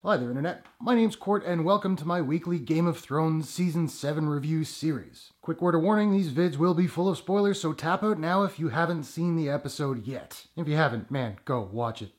Hi there, Internet. My name's Court, and welcome to my weekly Game of Thrones Season 7 review series. Quick word of warning, these vids will be full of spoilers, so tap out now if you haven't seen the episode yet. If you haven't, man, go watch it.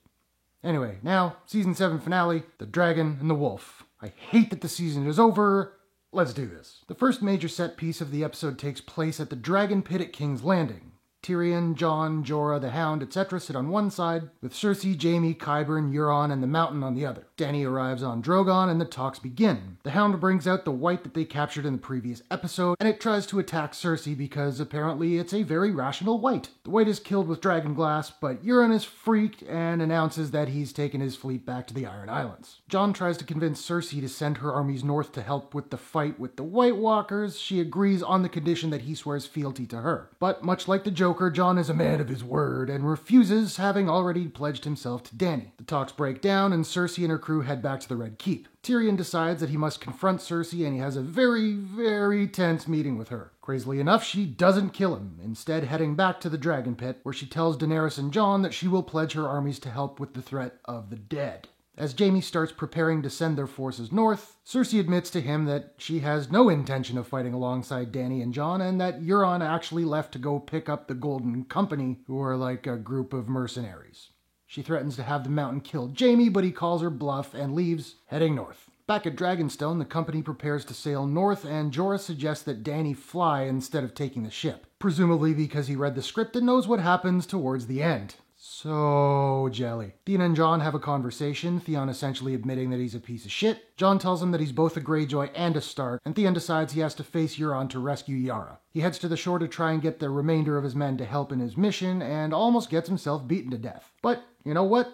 Anyway, now, Season 7 finale, The Dragon and the Wolf. I hate that the season is over. Let's do this. The first major set piece of the episode takes place at the Dragon Pit at King's Landing. Tyrion, Jon, Jorah, the Hound, etc. sit on one side, with Cersei, Jaime, Qyburn, Euron, and the Mountain on the other. Dany arrives on Drogon, and the talks begin. The Hound brings out the white that they captured in the previous episode, and it tries to attack Cersei because apparently it's a very rational white. The white is killed with dragonglass, but Euron is freaked and announces that he's taken his fleet back to the Iron Islands. Jon tries to convince Cersei to send her armies north to help with the fight with the White Walkers. She agrees on the condition that he swears fealty to her. But much like the Joker, Jon is a man of his word and refuses, having already pledged himself to Dany. The talks break down and Cersei and her crew head back to the Red Keep. Tyrion decides that he must confront Cersei and he has a very tense meeting with her. Crazily enough, she doesn't kill him, instead heading back to the Dragon Pit, where she tells Daenerys and Jon that she will pledge her armies to help with the threat of the dead. As Jaime starts preparing to send their forces north, Cersei admits to him that she has no intention of fighting alongside Dany and Jon, and that Euron actually left to go pick up the Golden Company, who are like a group of mercenaries. She threatens to have the Mountain kill Jaime, but he calls her bluff and leaves, heading north. Back at Dragonstone, the company prepares to sail north, and Jorah suggests that Dany fly instead of taking the ship, presumably because he read the script and knows what happens towards the end. So jelly. Theon and Jon have a conversation, Theon essentially admitting that he's a piece of shit. Jon tells him that he's both a Greyjoy and a Stark, and Theon decides he has to face Euron to rescue Yara. He heads to the shore to try and get the remainder of his men to help in his mission, and almost gets himself beaten to death. But, you know what?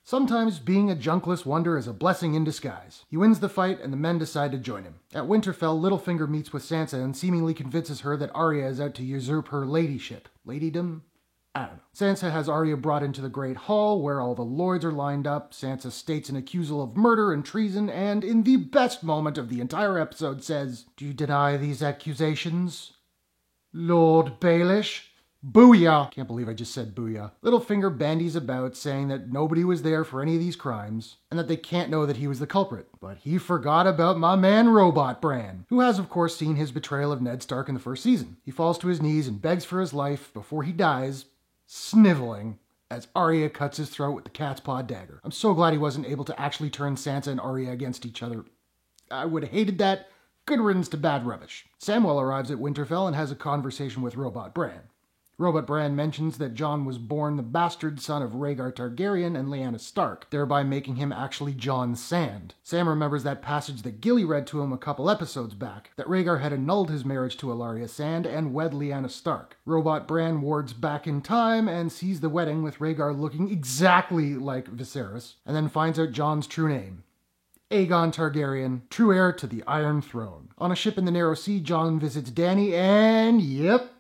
Sometimes being a junkless wonder is a blessing in disguise. He wins the fight, and the men decide to join him. At Winterfell, Littlefinger meets with Sansa and seemingly convinces her that Arya is out to usurp her ladyship. Ladydom? I don't know. Sansa has Arya brought into the Great Hall, where all the lords are lined up. Sansa states an accusal of murder and treason, and in the best moment of the entire episode says, "Do you deny these accusations, Lord Baelish?" Booyah! Can't believe I just said booyah. Littlefinger bandies about, saying that nobody was there for any of these crimes, and that they can't know that he was the culprit. But he forgot about my man Robot Bran, who has of course seen his betrayal of Ned Stark in the first season. He falls to his knees and begs for his life before he dies, sniveling, as Arya cuts his throat with the cat's paw dagger. I'm so glad he wasn't able to actually turn Sansa and Arya against each other. I would have hated that. Good riddance to bad rubbish. Samwell arrives at Winterfell and has a conversation with Robot Bran. Robot Bran mentions that Jon was born the bastard son of Rhaegar Targaryen and Lyanna Stark, thereby making him actually Jon Sand. Sam remembers that passage that Gilly read to him a couple episodes back, that Rhaegar had annulled his marriage to Ellaria Sand and wed Lyanna Stark. Robot Bran wards back in time and sees the wedding with Rhaegar looking exactly like Viserys, and then finds out Jon's true name. Aegon Targaryen, true heir to the Iron Throne. On a ship in the Narrow Sea, Jon visits Dany and yep,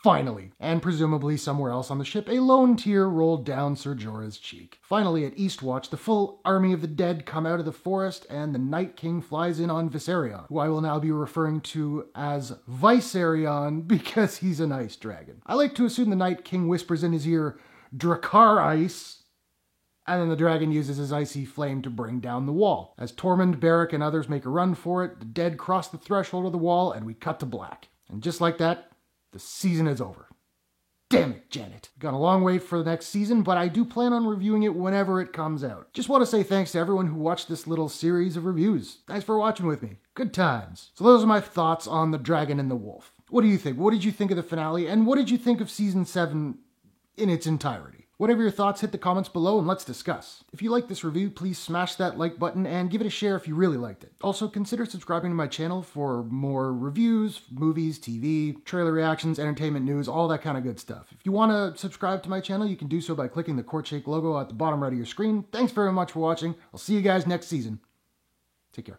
finally, and presumably somewhere else on the ship, a lone tear rolled down Ser Jorah's cheek. Finally, at Eastwatch, the full army of the dead come out of the forest, and the Night King flies in on Viserion, who I will now be referring to as Viserion because he's an ice dragon. I like to assume the Night King whispers in his ear, "Drakkar Ice," and then the dragon uses his icy flame to bring down the wall. As Tormund, Beric, and others make a run for it, the dead cross the threshold of the wall, and we cut to black. And just like that, the season is over. Damn it, Janet. Got a long wait for the next season, but I do plan on reviewing it whenever it comes out. Just want to say thanks to everyone who watched this little series of reviews. Thanks for watching with me. Good times. So those are my thoughts on The Dragon and the Wolf. What do you think? What did you think of the finale? And what did you think of Season 7 in its entirety? Whatever your thoughts, hit the comments below and let's discuss. If you liked this review, please smash that like button and give it a share if you really liked it. Also, consider subscribing to my channel for more reviews, movies, TV, trailer reactions, entertainment news, all that kind of good stuff. If you want to subscribe to my channel, you can do so by clicking the Court-shaped logo at the bottom right of your screen. Thanks very much for watching. I'll see you guys next season. Take care.